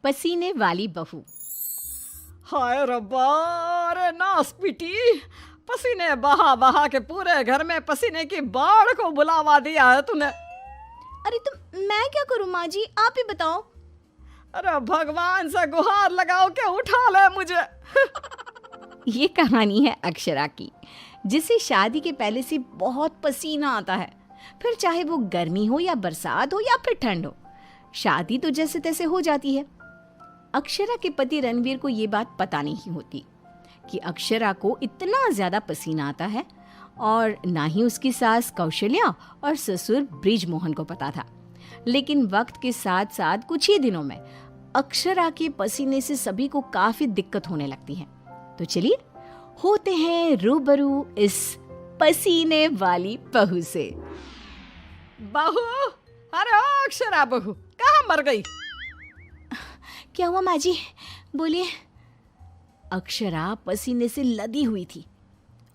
पसीने वाली बहू। हाय रब्बा, अरे नास पीटी, पसीने बहा बहा के पूरे घर में पसीने की बाढ़ को बुलावा दिया है तूने। अरे तो मैं क्या करूं माँ जी, आप ही बताओ। अरे भगवान से गुहार लगाओ के उठा ले मुझे। ये कहानी है अक्षरा की, जिसे शादी के पहले से बहुत पसीना आता है। फिर चाहे वो गर्मी हो या बरसात हो या फिर ठंड हो, शादी तो जैसे तैसे हो जाती है। अक्षरा के पति रणवीर को ये बात पता नहीं होती कि अक्षरा को इतना ज्यादा पसीना आता है, और ना ही उसकी सास कौशल्या और ससुर ब्रिजमोहन को पता था। लेकिन वक्त के साथ साथ कुछ ही दिनों में अक्षरा के पसीने से सभी को काफी दिक्कत होने लगती है। तो चलिए होते हैं रूबरू इस पसीने वाली बहू से। बहू, अरे ओ अक्षरा बहू, कहाँ मर गई? क्या हुआ माँ जी, बोलिए। अक्षरा पसीने से लदी हुई थी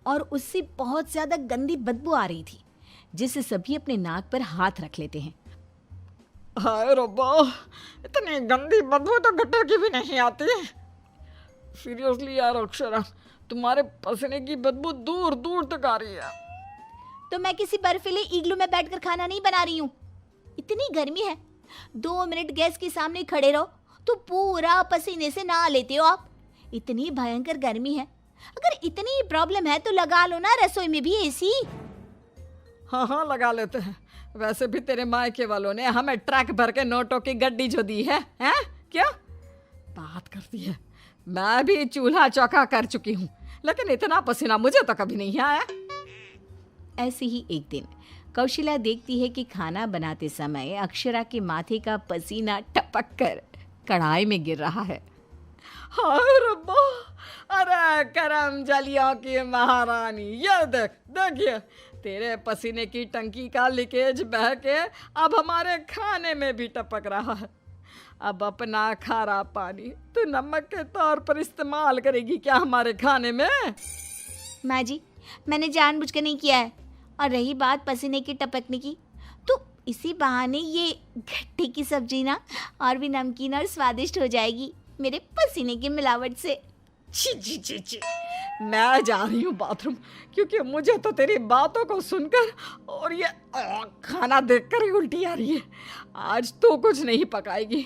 और उससे बहुत ज्यादा गंदी बदबू आ रही थी, जिससे सभी अपने नाक पर हाथ रख लेते हैं। हाय रब्बा, इतनी गंदी बदबू तो गटर की भी नहीं आती है। सीरियसली यार अक्षरा, तुम्हारे पसीने की बदबू दूर दूर तक आ रही है। तो मैं किसी बर्फीले इग्लू में बैठकर खाना नहीं बना रही हूँ। इतनी गर्मी है, 2 मिनट गैस के सामने खड़े रहो तो पूरा पसीने से नहा लेते हो आप। इतनी भयंकर गर्मी है, अगर इतनी प्रॉब्लम है तो लगा लो ना रसोई में भी एसी। हाँ हाँ लगा लेते हैं। वैसे भी तेरे मायके वालों ने हमें ट्रक भर के नोटों की गड्डी जो दी है, हैं? क्या बात करती है। मैं भी चूल्हा चौका कर चुकी हूँ, लेकिन इतना पसीना मुझे तो कभी नहीं आया। ऐसे ही एक दिन कौशल्या देखती है कि खाना बनाते समय अक्षरा के माथे का पसीना टपक कर कढ़ाई में गिर रहा है। हाय रब्बा, अरे करम जलियों की महारानी, ये देख, देखिए तेरे पसीने की टंकी का लीकेज बह के अब हमारे खाने में भी टपक रहा है। अब अपना खारा पानी तू नमक के तौर पर इस्तेमाल करेगी क्या हमारे खाने में? माँ जी, मैंने जानबूझकर नहीं किया है। और रही बात पसीने की टपकने की, तो इसी बहाने ये घट्टी की सब्जी ना और भी नमकीन और स्वादिष्ट हो जाएगी मेरे पसीने की मिलावट से। छी छी छी छी, मैं जा रही हूँ बाथरूम, क्योंकि मुझे तो तेरी बातों को सुनकर और ये खाना देखकर ही उल्टी आ रही है। आज तू कुछ नहीं पकाएगी।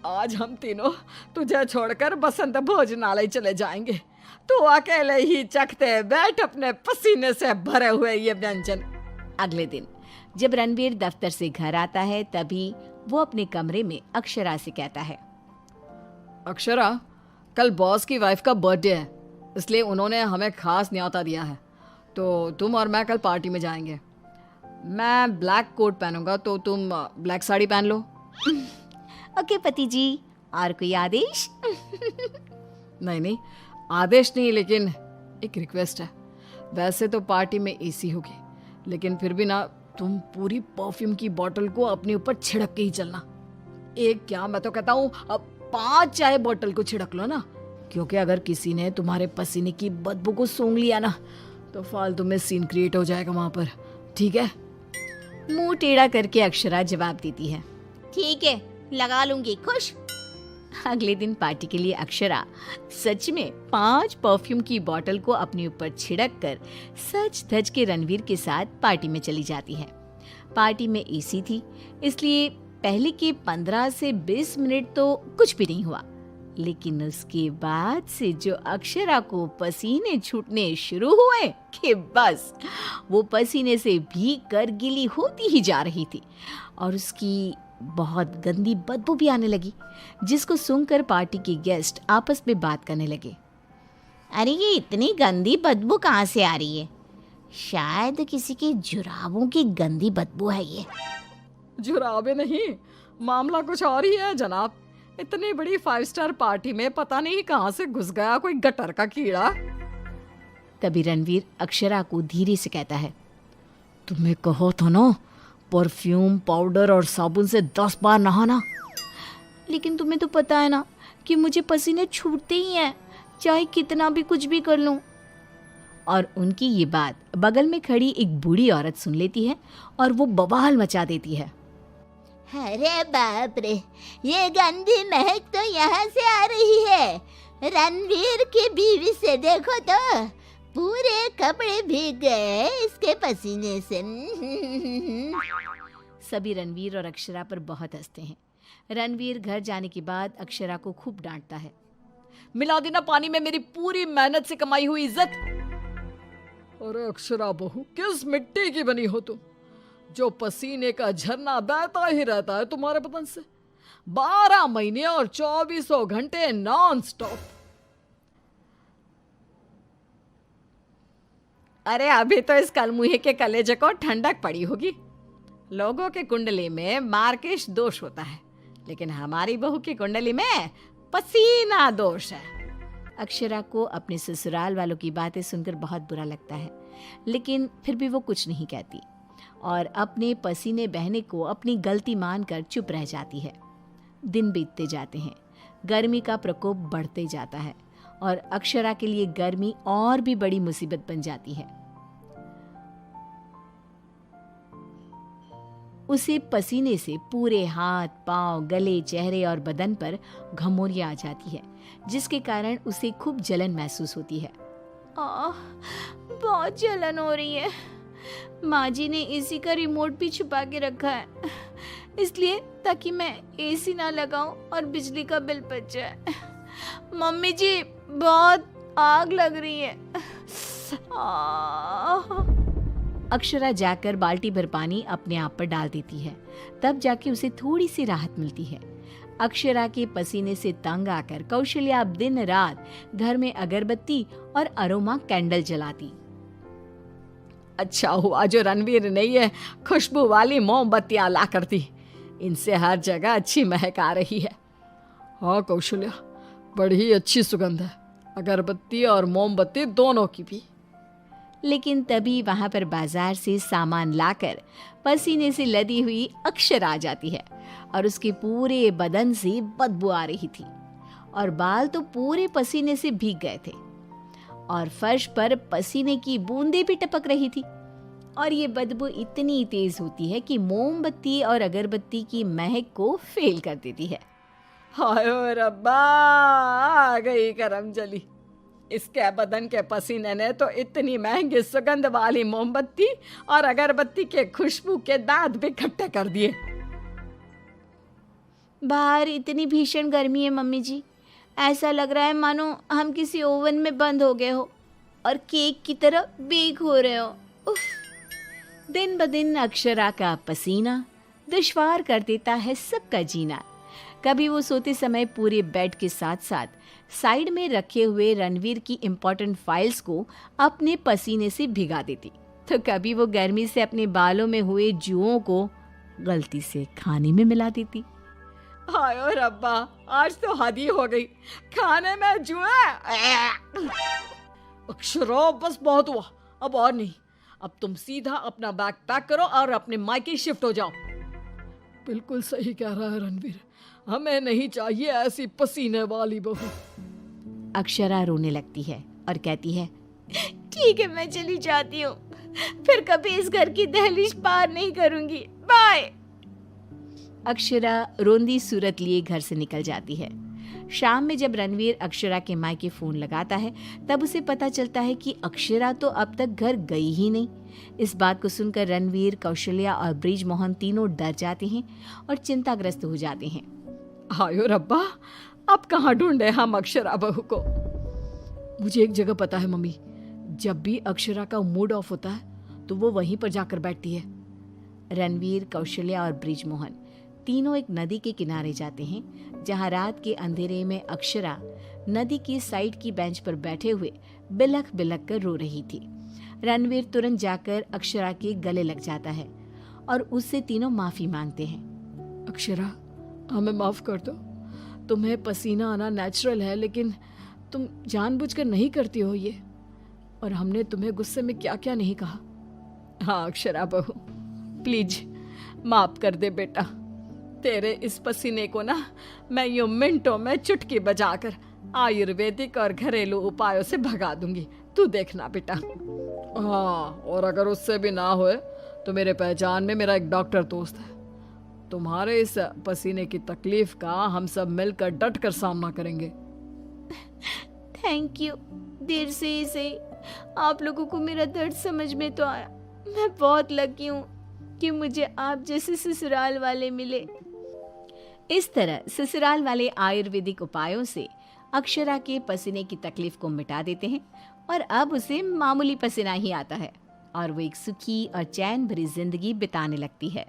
आज हम तीनों तुझे छोड़कर बसंत भोजनालय चले जाएंगे। तू अकेले ही चखते बैठ अपने पसीने से भरे हुए ये व्यंजन। अगले दिन जब रणवीर दफ्तर से घर आता है, तभी वो अपने कमरे में अक्षरा से कहता है, अक्षरा, कल बॉस की वाइफ का बर्थडे है, इसलिए उन्होंने हमें खास न्योता दिया है, तो तुम और मैं कल पार्टी में जाएंगे। मैं ब्लैक कोट पहनूंगा, तो तुम ब्लैक साड़ी पहन लो। ओके पति जी, और कोई आदेश? नहीं, आदेश नहीं, लेकिन एक रिक्वेस्ट है। वैसे तो पार्टी में एसी होगी, लेकिन फिर भी ना, तुम पूरी परफ्यूम की बोतल को अपने ऊपर छिड़क के ही चलना। एक क्या, मैं तो कहता हूँ अब 5 चाय बोतल को छिड़क लो ना, क्योंकि अगर किसी ने तुम्हारे पसीने की बदबू को सूंघ लिया ना, तो फालतू में सीन क्रिएट हो जाएगा वहां पर, ठीक है? मुंह टेढ़ा करके अक्षरा जवाब देती है, ठीक है, लगा लूंगी, खुश। अगले दिन पार्टी के लिए अक्षरा सच में 5 परफ्यूम की बोतल को अपने ऊपर छिड़क कर सज धज के रणवीर के साथ पार्टी में चली जाती है। पार्टी में एसी थी, इसलिए पहले के 15 से 20 मिनट तो कुछ भी नहीं हुआ, लेकिन उसके बाद से जो अक्षरा को पसीने छूटने शुरू हुए कि बस वो पसीने से भीग कर गीली होती ही जा रही थी, और उसकी बहुत गंदी बदबू भी आने लगी, जिसको सुनकर पार्टी के गेस्ट आपस में बात करने लगे। अरे ये इतनी गंदी बदबू कहाँ से आ रही है? शायद किसी के जुराबों की गंदी बदबू है ये। जुराबे नहीं, मामला कुछ और ही है जनाब। इतनी बड़ी 5 स्टार पार्टी में पता नहीं कहाँ से घुस गया कोई गटर का कीड़ा। तभी रणवीर अक्षरा को धीरे से कहता है, तुम्हें कहो तो ना, परफ्यूम, पाउडर और साबुन से 10 बार नहाना। लेकिन तुम्हें तो पता है ना कि मुझे पसीने छूटते ही हैं, चाहे कितना भी कुछ भी कर लूं। और उनकी ये बात बगल में खड़ी एक बूढ़ी औरत सुन लेती है और वो बवाल मचा देती है। अरे बाप रे, ये गंदी महक तो यहाँ से आ रही है। रणवीर की बीवी से देखो तो पूरे कपड़े भीग गए इसके पसीने से। सभी रणवीर और अक्षरा पर बहुत हंसते हैं। रणवीर घर जाने के बाद अक्षरा को खूब डांटता है। मिला देना पानी में मेरी पूरी मेहनत से कमाई हुई इज्जत। अरे अक्षरा बहू, किस मिट्टी की बनी हो तुम, जो पसीने का झरना बहता ही रहता है तुम्हारे बदन से 12 महीने और 2400 घंटे नॉन स्टॉप। अरे अभी तो इस कलमुहे के कलेजे को ठंडक पड़ी होगी। लोगों के कुंडली में मार्केश दोष होता है, लेकिन हमारी बहू की कुंडली में पसीना दोष है। अक्षरा को अपने ससुराल वालों की बातें सुनकर बहुत बुरा लगता है, लेकिन फिर भी वो कुछ नहीं कहती और अपने पसीने बहने को अपनी गलती मानकर चुप रह जाती है। दिन बीतते जाते हैं, गर्मी का प्रकोप बढ़ते जाता है और अक्षरा के लिए गर्मी और भी बड़ी मुसीबत बन जाती है। उसे पसीने से पूरे हाथ, पांव, गले, चेहरे और बदन पर घमौरियां आ जाती है, जिसके कारण उसे खूब जलन महसूस होती है। बहुत जलन हो रही है। माँ जी ने एसी का रिमोट भी छुपा के रखा है, इसलिए ताकि मैं एसी ना लगाऊं और बिजली का बिल बच जाए। मम्मी जी, बहुत आग लग रही है। अक्षरा जाकर बाल्टी भर पानी अपने आप पर डाल देती है, तब जाके उसे थोड़ी सी राहत मिलती है। अक्षरा के पसीने से तंग आकर कौशल्या अब दिन रात घर में अगरबत्ती और अरोमा कैंडल जलाती। अच्छा हुआ जो रणवीर ने ये खुशबू वाली मोमबत्तियां ला कर दी, इनसे हर जगह अच्छी महक आ रही है। हाँ कौशल्या, बड़ी अच्छी सुगंध है, अगरबत्ती और मोमबत्ती दोनों की भी। लेकिन तभी वहां पर बाजार से सामान लाकर पसीने से लदी हुई अक्षरा आ जाती है और उसके पूरे बदन से बदबू आ रही थी और बाल तो पूरे पसीने से भीग गए थे और फर्श पर पसीने की बूंदें भी टपक रही थी। और ये बदबू इतनी तेज होती है कि मोमबत्ती और अगरबत्ती की महक को फेल कर देती है। हाय रब्बा, आ गई करम जली। इसके बदन के पसीने ने तो इतनी महंगी सुगंध वाली मोमबत्ती और अगरबत्ती के खुशबू के दांत भी खट्टे कर दिए। बाहर इतनी भीषण गर्मी है मम्मी जी, ऐसा लग रहा है मानो हम किसी ओवन में बंद हो गए हो और केक की तरह बेक हो रहे हो। उफ। दिन ब दिन अक्षरा का पसीना दुश्वार कर देता है सबका जीना। कभी वो सोते समय पूरे बेड के साथ साथ साइड में रखे हुए रणवीर की इम्पोर्टेंट फाइल्स को अपने पसीने से भिगा देती, तो कभी वो गर्मी से अपने बालों में हुए जुओं को गलती से खाने में मिला देती। हाय रब्बा, आज तो हद ही हो गई, खाने में जुए। अक्षरा बस बहुत हुआ, अब और नहीं। अब तुम सीधा अपना बैग पैक करो और अपने मायके शिफ्ट हो जाओ। बिल्कुल सही कह रहा है रणवीर, हमें नहीं चाहिए ऐसी पसीने वाली बहू। अक्षरा रोने लगती है और कहती है, ठीक है मैं चली जाती हूँ, फिर कभी इस घर की दहलीज पार नहीं करूंगी, बाय। अक्षरा रोंदी सूरत लिए घर से निकल जाती है। शाम में जब रणवीर अक्षरा के मायके फोन लगाता है, तब उसे पता चलता है कि अक्षरा तो अब तक घर गई ही नहीं। इस बात को सुनकर रणवीर, कौशल्या और ब्रिज मोहन तीनों डर जाते हैं और चिंताग्रस्त हो जाते हैं। हायो रब्बा, अब कहाँ ढूंढे हम अक्षरा बहू को। मुझे एक जगह पता है मम्मी, जब भी अक्षरा का मूड ऑफ होता है तो वो वहीं पर जाकर बैठती है। रणवीर, कौशल्या और ब्रिज मोहन तीनों एक नदी के किनारे जाते हैं, जहां रात के अंधेरे में अक्षरा नदी की साइड की बेंच पर बैठे हुए बिलख बिलख कर रो रही थी। रणवीर तुरंत जाकर अक्षरा के गले लग जाता है और उससे तीनों माफी मांगते हैं। अक्षरा, हमें माफ कर दो, तुम्हें पसीना आना नेचुरल है, लेकिन तुम जानबूझकर नहीं करती हो ये, और हमने तुम्हें गुस्से में क्या क्या नहीं कहा। हाँ अक्षरा बहू, प्लीज माफ कर दे बेटा। तेरे इस पसीने को ना मैं यूं मिनटों में चुटकी बजाकर आयुर्वेदिक और घरेलू उपायों से भगा दूंगी, तू देखना बेटा। हाँ, और अगर उससे भी ना होए तो मेरे पहचान में मेरा एक डॉक्टर दोस्त है, तुम्हारे इस पसीने की तकलीफ का हम सब मिलकर डट कर सामना करेंगे। Thank you. देर से ही सही आप लोगों को मेरा दर्द समझ में तो आया। मैं बहुत लकी हूँ कि मुझे आप जैसे ससुराल वाले मिले। इस तरह ससुराल वाले आयुर्वेदिक उपायों से अक्षरा के पसीने की तकलीफ को मिटा देते हैं और अब उसे मामूली पसीना ही आता है और वो एक सुखी और चैन भरी जिंदगी बिताने लगती है।